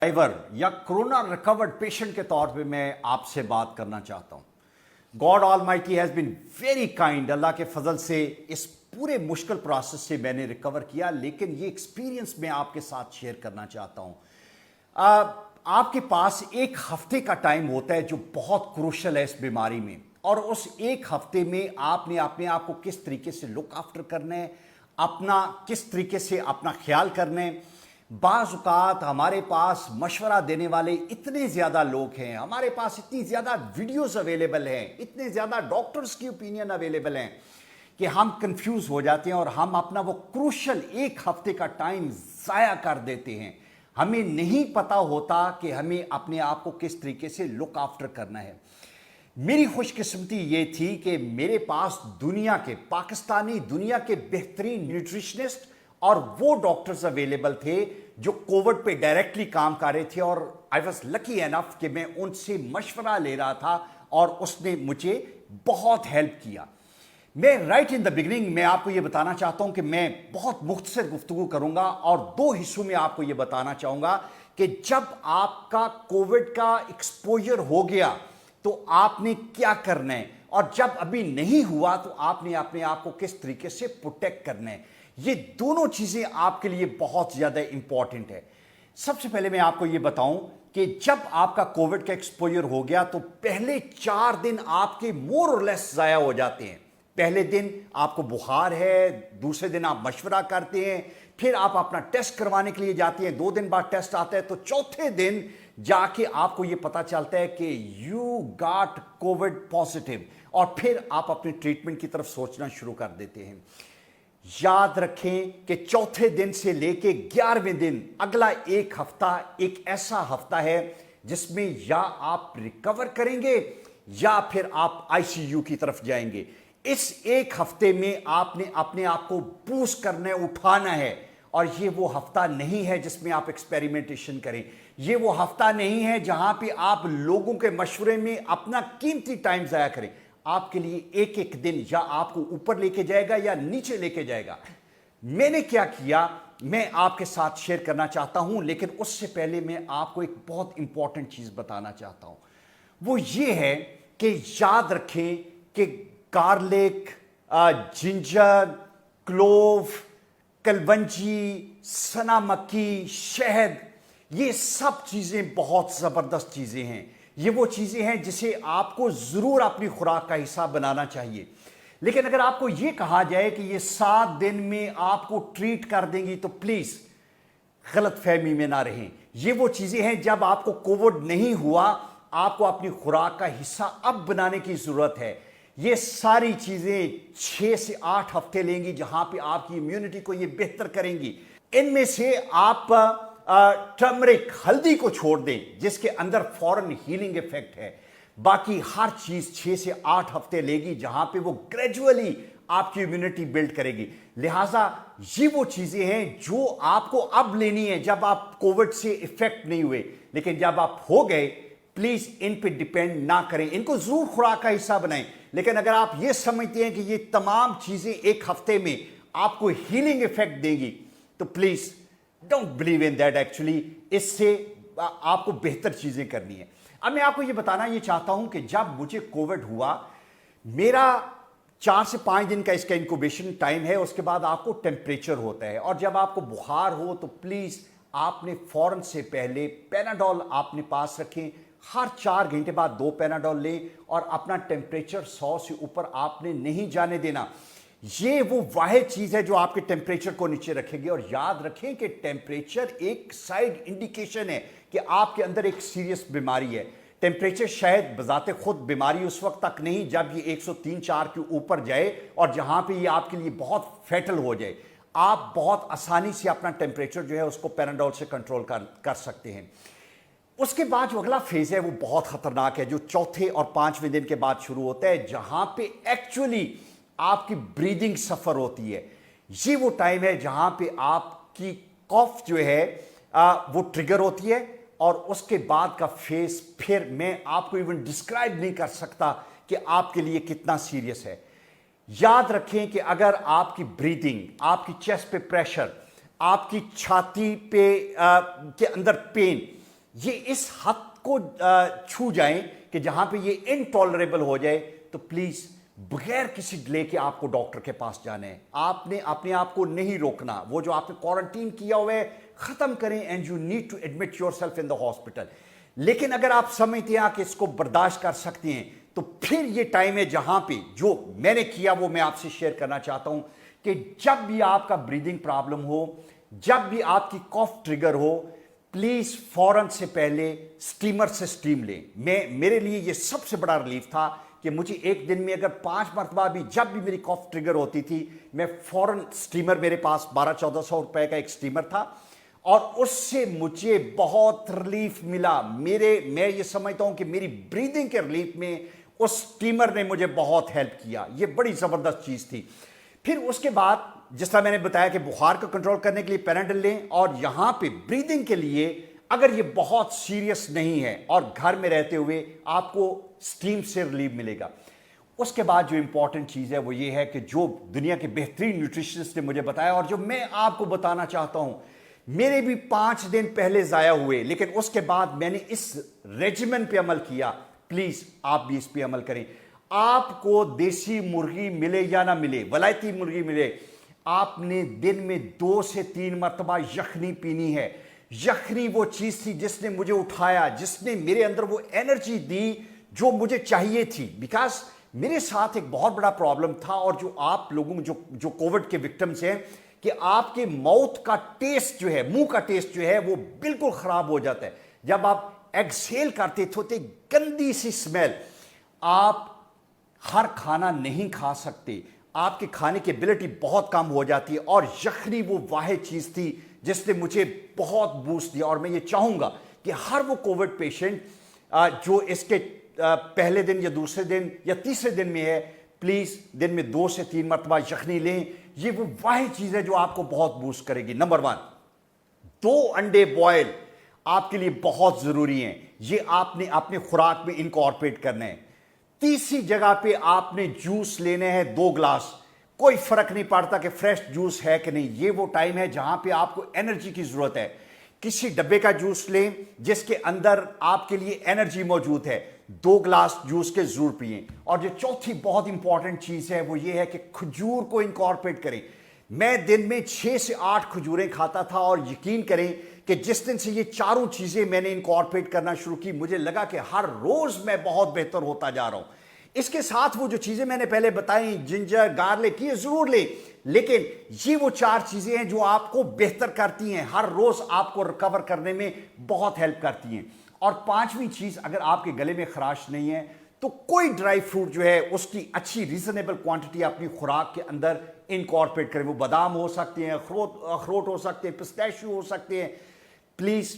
Survivor या corona recovered patient के तौर पे मैं आपसे बात करना चाहता हूँ। God Almighty has been very kind. Allah के फजल से इस पूरे मुश्किल प्रोसेस से मैंने रिकवर किया, लेकिन ये एक्सपीरियंस मैं आपके साथ शेयर करना चाहता हूँ। आपके पास एक हफ्ते का टाइम होता है जो बहुत क्रूशल है इस बीमारी में, और उस एक हफ्ते में आपने अपने आप को किस तरीके से लुक आफ्टर करना है, अपना किस तरीके से अपना ख्याल करना है। बाज़ औक़ात हमारे पास मशवरा देने वाले इतने ज़्यादा लोग हैं, हमारे पास इतनी ज़्यादा वीडियोस अवेलेबल हैं, इतने ज़्यादा डॉक्टर्स की ओपिनियन अवेलेबल हैं कि हम कंफ्यूज हो जाते हैं और हम अपना वो क्रूशल एक हफ्ते का टाइम ज़ाया कर देते हैं। हमें नहीं पता होता कि हमें अपने आप को किस तरीके से लुक आफ्टर करना है। मेरी खुशकिस्मती ये थी कि मेरे पास दुनिया के पाकिस्तानी दुनिया के बेहतरीन न्यूट्रिशनिस्ट और वो डॉक्टर्स अवेलेबल थे जो कोविड पे डायरेक्टली काम कर रहे थे, और आई वॉज लकी एनफ कि मैं उनसे मशवरा ले रहा था और उसने मुझे बहुत हेल्प किया। मैं राइट इन द बिगिनिंग मैं आपको ये बताना चाहता हूँ कि मैं बहुत मुख्तसर गुफ्तगू करूँगा और दो हिस्सों में आपको ये बताना चाहूँगा कि जब आपका कोविड का एक्सपोजर हो गया तो आपने क्या करना है, और जब अभी नहीं हुआ तो आपने अपने आप को किस तरीके से प्रोटेक्ट करना है। ये दोनों चीज़ें आपके लिए बहुत ज़्यादा इंपॉर्टेंट है। सबसे पहले मैं आपको ये बताऊं कि जब आपका कोविड का एक्सपोजर हो गया तो पहले 4 दिन आपके मोर और लेस ज़ाया हो जाते हैं। पहले दिन आपको बुखार है, दूसरे दिन आप मशवरा करते हैं, फिर आप अपना टेस्ट करवाने के लिए जाते हैं, 2 दिन बाद टेस्ट आता है, तो चौथे दिन जाके आपको ये पता चलता है कि यू गॉट कोविड पॉजिटिव, और फिर आप अपने ट्रीटमेंट की तरफ सोचना शुरू कर देते हैं। याद रखें कि चौथे दिन से लेके 11वें दिन अगला एक हफ्ता एक ऐसा हफ्ता है जिसमें या आप रिकवर करेंगे या फिर आप आईसीयू की तरफ जाएंगे। इस एक हफ्ते में आपने अपने आप को बूस्ट करना है, उठाना है, और ये वो हफ्ता नहीं है जिसमें आप एक्सपेरिमेंटेशन करें। ये वो हफ्ता नहीं है जहां पे आप लोगों के मशवरे में अपना कीमती टाइम ज़ाया करें। आपके लिए एक एक दिन या आपको ऊपर लेके जाएगा या नीचे लेके जाएगा। मैंने क्या किया मैं आपके साथ शेयर करना चाहता हूं, लेकिन उससे पहले मैं आपको एक बहुत इंपॉर्टेंट चीज बताना चाहता हूं। वो ये है कि याद रखें कि गार्लिक, जिंजर, क्लोव, कलवंजी, सना मक्खी, शहद, ये सब चीजें बहुत जबरदस्त चीजें हैं। ये वो चीजें हैं जिसे आपको जरूर अपनी खुराक का हिस्सा बनाना चाहिए। लेकिन अगर आपको ये कहा जाए कि ये 7 दिन में आपको ट्रीट कर देंगी तो प्लीज गलत फहमी में ना रहें। ये वो चीजें हैं जब आपको कोविड नहीं हुआ, आपको अपनी खुराक का हिस्सा अब बनाने की जरूरत है। ये सारी चीजें 6 से 8 हफ्ते लेंगी जहां पे आपकी इम्यूनिटी को ये बेहतर करेंगी। इनमें से आप टर्मरिक, हल्दी को छोड़ दें जिसके अंदर फॉरन हीलिंग इफेक्ट है। बाकी हर चीज 6 से 8 हफ्ते लेगी जहां पे वो ग्रेजुअली आपकी इम्यूनिटी बिल्ड करेगी। लिहाजा ये वो चीजें हैं जो आपको अब लेनी है जब आप कोविड से इफेक्ट नहीं हुए, लेकिन जब आप हो गए प्लीज इन पे डिपेंड ना करें। इनको जरूर खुराक का हिस्सा बनाएं, लेकिन अगर आप ये समझते हैं कि ये तमाम चीजें एक हफ्ते में आपको हीलिंग इफेक्ट देंगी तो please don't believe in that. Actually इससे आपको बेहतर चीजें करनी है। अब मैं आपको ये बताना ये चाहता हूं कि जब मुझे कोविड हुआ, मेरा 4 से 5 दिन का इसका इंक्यूबेशन टाइम है, उसके बाद आपको टेम्परेचर होता है, और जब आपको बुखार हो तो प्लीज आपने फौरन से पहले पैनाडोल अपने पास रखें। हर 4 घंटे बाद 2 पैनाडोल लें, और अपना टेम्परेचर 100 से ऊपर आपने नहीं जाने देना। ये वो वाहिद चीज है जो आपके टेम्परेचर को नीचे रखेगी। और याद रखें कि टेम्परेचर एक साइड इंडिकेशन है कि आपके अंदर एक सीरियस बीमारी है। टेम्परेचर शायद बजाते खुद बीमारी उस वक्त तक नहीं जब ये 103-4 के ऊपर जाए और जहां पे ये आपके लिए बहुत फैटल हो जाए। आप बहुत आसानी से अपना टेम्परेचर जो है उसको पैनाडोल से कंट्रोल कर सकते हैं। उसके बाद जो अगला फेज है वो बहुत खतरनाक है, जो चौथे और 5वें दिन के बाद शुरू होता है, जहां पे एक्चुअली आपकी ब्रीदिंग सफर होती है। ये वो टाइम है जहां पे आपकी कॉफ जो है वो ट्रिगर होती है, और उसके बाद का फेज फिर मैं आपको इवन डिस्क्राइब नहीं कर सकता कि आपके लिए कितना सीरियस है। याद रखें कि अगर आपकी ब्रीदिंग, आपकी चेस्ट पे प्रेशर, आपकी छाती पे के अंदर पेन, یہ اس حد کو چھو جائیں کہ جہاں پہ یہ انٹالریبل ہو جائے تو پلیز بغیر کسی ڈیلے کے آپ کو ڈاکٹر کے پاس جانا ہے. آپ نے اپنے آپ کو نہیں روکنا. وہ جو آپ نے کوارنٹین کیا ہوا ہے ختم کریں and you need to admit yourself in the hospital. لیکن اگر آپ سمجھتے ہیں کہ اس کو برداشت کر سکتے ہیں تو پھر یہ ٹائم ہے جہاں پہ جو میں نے کیا وہ میں آپ سے شیئر کرنا چاہتا ہوں کہ جب بھی آپ کا بریدنگ پرابلم ہو, جب بھی آپ کی کاف ٹریگر ہو, پلیز فوراً سے پہلے سٹیمر سے سٹیم لیں. میرے لیے یہ سب سے بڑا ریلیف تھا کہ مجھے ایک دن میں اگر 5 مرتبہ بھی جب بھی میری کاف ٹریگر ہوتی تھی میں فوراً سٹیمر, میرے پاس 1200-1400 روپے کا ایک سٹیمر تھا اور اس سے مجھے بہت ریلیف ملا. میں یہ سمجھتا ہوں کہ میری بریدنگ کے ریلیف میں اس سٹیمر نے مجھے بہت ہیلپ کیا. یہ بڑی زبردست چیز تھی. پھر اس کے بعد جس طرح میں نے بتایا کہ بخار کو کنٹرول کرنے کے لیے پیناڈل لیں, اور یہاں پہ بریدنگ کے لیے اگر یہ بہت سیریس نہیں ہے اور گھر میں رہتے ہوئے آپ کو سٹیم سے ریلیف ملے گا. اس کے بعد جو امپورٹنٹ چیز ہے وہ یہ ہے کہ جو دنیا کے بہترین نیوٹریشنسٹ نے مجھے بتایا اور جو میں آپ کو بتانا چاہتا ہوں, میرے بھی 5 دن پہلے ضائع ہوئے لیکن اس کے بعد میں نے اس ریجیمن پہ عمل کیا. پلیز آپ بھی اس پہ عمل کریں. آپ کو دیسی مرغی ملے یا نہ ملے, ولایتی مرغی ملے, آپ نے دن میں 2 سے 3 مرتبہ یخنی پینی ہے. یخنی وہ چیز تھی جس نے مجھے اٹھایا, جس نے میرے اندر وہ انرجی دی جو مجھے چاہیے تھی. بیکاز میرے ساتھ ایک بہت بڑا پرابلم تھا, اور جو آپ لوگوں جو کووڈ کے وکٹمز ہیں, کہ آپ کے ماؤتھ کا ٹیسٹ جو ہے, منہ کا ٹیسٹ جو ہے وہ بالکل خراب ہو جاتا ہے. جب آپ ایکسیل کرتے تھے گندی سی سمیل, آپ ہر کھانا نہیں کھا سکتے, آپ کے کھانے کی ایبلٹی بہت کم ہو جاتی ہے. اور یخنی وہ واحد چیز تھی جس نے مجھے بہت بوسٹ دیا. اور میں یہ چاہوں گا کہ ہر وہ کووڈ پیشنٹ جو اس کے پہلے دن یا دوسرے دن یا تیسرے دن میں ہے, پلیز دن میں 2 سے 3 مرتبہ یخنی لیں. یہ وہ واحد چیز ہے جو آپ کو بہت بوسٹ کرے گی. نمبر 1, 2 انڈے بوائل آپ کے لیے بہت ضروری ہیں. یہ آپ نے اپنے خوراک میں انکارپوریٹ کرنا ہے. تیسری جگہ پہ آپ نے جوس لینے ہیں 2 گلاس. کوئی فرق نہیں پڑتا کہ فریش جوس ہے کہ نہیں, یہ وہ ٹائم ہے جہاں پہ آپ کو انرجی کی ضرورت ہے. کسی ڈبے کا جوس لیں جس کے اندر آپ کے لیے انرجی موجود ہے. 2 گلاس جوس کے ضرور پئیں. اور جو چوتھی بہت امپورٹنٹ چیز ہے وہ یہ ہے کہ کھجور کو انکارپوریٹ کریں. میں دن میں 6 سے 8 کھجوریں کھاتا تھا, اور یقین کریں کہ جس دن سے یہ چاروں چیزیں میں نے انکارپوریٹ کرنا شروع کی, مجھے لگا کہ ہر روز میں بہت بہتر ہوتا جا رہا ہوں. اس کے ساتھ وہ جو چیزیں میں نے پہلے بتائیں, جنجر, گارلک, یہ ضرور لیں, لیکن یہ وہ 4 چیزیں ہیں جو آپ کو بہتر کرتی ہیں, ہر روز آپ کو ریکور کرنے میں بہت ہیلپ کرتی ہیں. اور 5ویں چیز, اگر آپ کے گلے میں خراش نہیں ہے تو کوئی ڈرائی فروٹ جو ہے اس کی اچھی ریزنیبل کوانٹٹی اپنی خوراک کے اندر انکارپوریٹ کریں. وہ بادام ہو سکتے ہیں, اخروٹ ہو سکتے ہیں, پسٹیشیو ہو سکتے ہیں. پلیز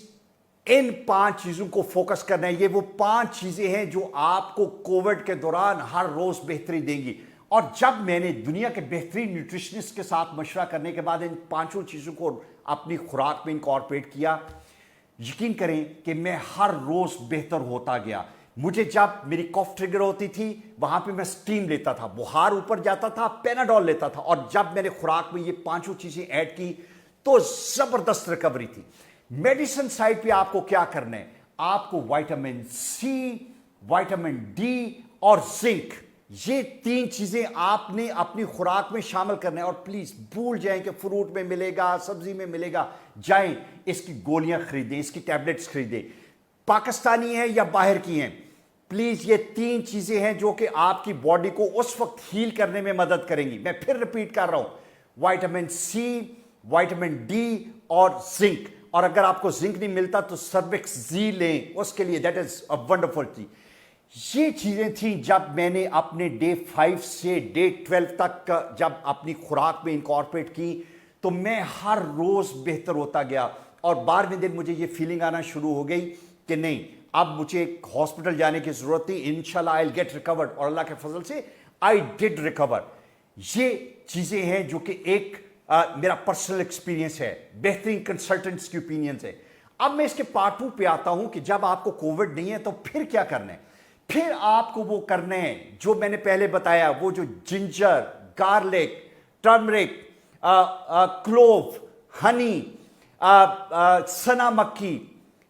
ان 5 چیزوں کو فوکس کرنا ہے. یہ وہ 5 چیزیں ہیں جو آپ کو کووڈ کے دوران ہر روز بہتری دیں گی. اور جب میں نے دنیا کے بہترین نیوٹریشنسٹ کے ساتھ مشورہ کرنے کے بعد ان 5 چیزوں کو اپنی خوراک میں انکارپوریٹ کیا, یقین کریں کہ میں ہر روز بہتر ہوتا گیا. مجھے جب میری کاف ٹریگر ہوتی تھی وہاں پہ میں سٹیم لیتا تھا, بخار اوپر جاتا تھا, پیناڈول لیتا تھا, اور جب میں نے خوراک میں یہ 5 چیزیں ایڈ کی تو زبردست ریکوری تھی. میڈیسن سائڈ پہ آپ کو کیا کرنا ہے, آپ کو وائٹامن سی, وائٹامن ڈی اور زنک, یہ 3 چیزیں آپ نے اپنی خوراک میں شامل کرنا ہے. اور پلیز بھول جائیں کہ فروٹ میں ملے گا, سبزی میں ملے گا, جائیں اس کی گولیاں خریدیں, اس کی ٹیبلٹس خریدیں, پاکستانی ہیں یا باہر کی ہیں. پلیز یہ 3 چیزیں ہیں جو کہ آپ کی باڈی کو اس وقت ہیل کرنے میں مدد کریں گی. میں پھر ریپیٹ کر رہا ہوں, وائٹامن سی, وائٹامن ڈی اور زنک. اور اگر آپ کو زنک نہیں ملتا تو سروکس زی لیں, اس کے لیے دیٹ از اے ونڈرفل تھی. یہ چیزیں تھیں جب میں نے اپنے ڈے 5 سے ڈے 12 تک جب اپنی خوراک میں انکارپوریٹ کی تو میں ہر روز بہتر ہوتا گیا. اور 12ویں دن مجھے یہ فیلنگ آنا شروع ہو گئی کہ نہیں, اب مجھے ہاسپٹل جانے کی ضرورت تھی. انشاءاللہ آئی ول گیٹ ریکورڈ, اور اللہ کے فضل سے آئی ڈڈ ریکور. یہ چیزیں ہیں جو کہ ایک میرا پرسنل ایکسپیرینس ہے, بہترین کنسلٹنٹس کی اوپینینز ہے. اب میں اس کے پارٹ 2 پہ آتا ہوں کہ جب آپ کو کووڈ نہیں ہے تو پھر کیا کرنا ہے. پھر آپ کو وہ کرنا ہے جو میں نے پہلے بتایا, وہ جو جنجر, گارلک, ٹرمرک, کلوو, ہنی, سنا مکی,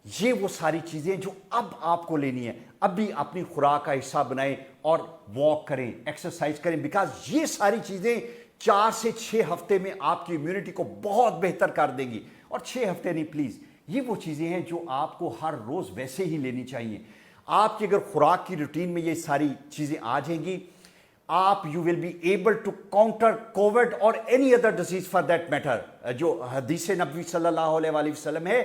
ये वो सारी चीज़ें जो अब आपको लेनी है, अभी अपनी खुराक का हिस्सा बनाएं और वॉक करें, एक्सरसाइज करें, बिकॉज ये सारी चीज़ें 4 से 6 हफ्ते में आपकी इम्यूनिटी को बहुत बेहतर कर देंगी। और 6 हफ्ते नहीं, प्लीज़, ये वो चीज़ें हैं जो आपको हर रोज़ वैसे ही लेनी चाहिए। आपकी अगर खुराक की रूटीन में ये सारी चीज़ें आ जाएंगी, आप you will be able to counter COVID और any other disease for that matter. जो हदीस नबी सल्लल्लाहु अलैहि वसल्लम है,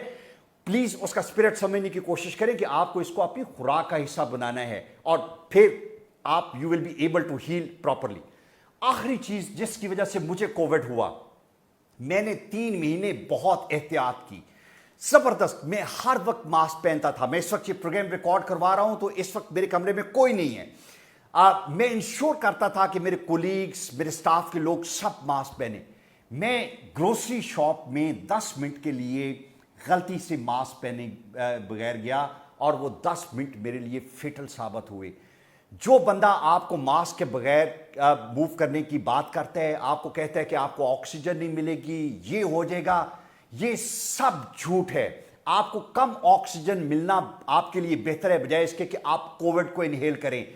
प्लीज उसका स्पिरिट समझने की कोशिश करें कि आपको इसको अपनी खुराक का हिस्सा बनाना है और फिर आप you will be able to heal properly. आखिरी चीज जिसकी वजह से मुझे कोविड हुआ, मैंने 3 महीने बहुत एहतियात की, जबरदस्त। मैं हर वक्त मास्क पहनता था। मैं इस वक्त ये प्रोग्राम रिकॉर्ड करवा रहा हूं तो इस वक्त मेरे कमरे में कोई नहीं है। मैं इंश्योर करता था कि मेरे कोलीग्स, मेरे स्टाफ के लोग सब मास्क पहने। मैं ग्रोसरी शॉप में 10 मिनट के लिए गलती से मास्क पहने बगैर गया और वो 10 मिनट मेरे लिए फेटल साबित हुए। जो बंदा आपको मास्क के बगैर मूव करने की बात करता है, आपको कहता है कि आपको ऑक्सीजन नहीं मिलेगी, ये हो जाएगा, ये सब झूठ है। आपको कम ऑक्सीजन मिलना आपके लिए बेहतर है बजाय इसके कि आप कोविड को इनहेल करें।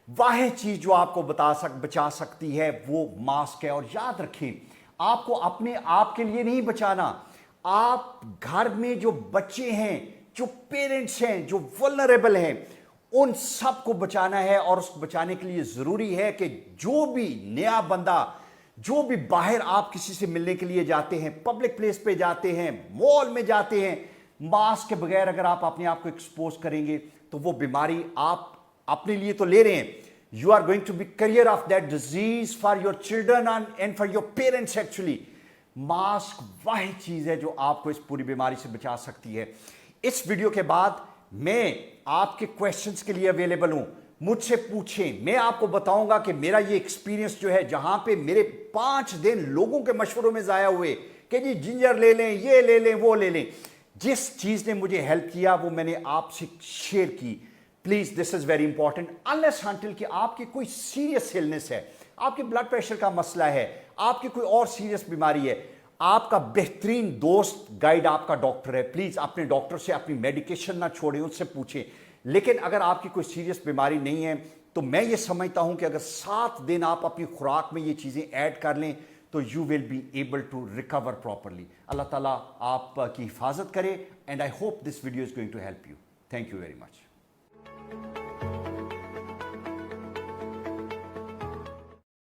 वाहिद चीज जो आपको बचा सकती है वो मास्क है। और याद रखें, आपको अपने आप के लिए नहीं बचाना, आप घर में जो बच्चे हैं, जो पेरेंट्स हैं, जो वल्नरेबल हैं, उन सबको बचाना है। और उसको बचाने के लिए जरूरी है कि जो भी नया बंदा, जो भी बाहर आप किसी से मिलने के लिए जाते हैं, पब्लिक प्लेस पे जाते हैं, मॉल में जाते हैं, मास्क के बगैर अगर आप अपने आप को एक्सपोज करेंगे तो वो बीमारी आप अपने लिए तो ले रहे हैं, you are going to be carrier of that disease for your children and for your parents. Actually mask वही चीज है जो आपको इस पूरी बीमारी से बचा सकती है। इस वीडियो के बाद मैं आपके क्वेश्चंस के लिए अवेलेबल हूं, मुझसे पूछें। मैं आपको बताऊंगा कि मेरा ये एक्सपीरियंस जो है, जहां पे मेरे 5 दिन लोगों के मशवरों में जाया हुए कि जी जिंजर ले लें, ये ले लें, वो ले लें, जिस चीज ने मुझे हेल्प किया वो मैंने आपसे शेयर की। Please, this is very important. Unless until कि आपकी कोई सीरियस इलनेस है, आपके ब्लड प्रेशर का मसला है, आपकी कोई और सीरियस बीमारी है, आपका बेहतरीन दोस्त गाइड आपका डॉक्टर है। प्लीज अपने डॉक्टर से अपनी मेडिकेशन ना छोड़ें, उससे पूछें। लेकिन अगर आपकी कोई सीरियस बीमारी नहीं है तो मैं ये समझता हूं कि अगर 7 दिन आप अपनी खुराक में ये चीजें ऐड कर लें तो you will be able to recover properly. Allah ताला आपकी हिफाजत करे and I hope this video is going to help you. Thank you very much.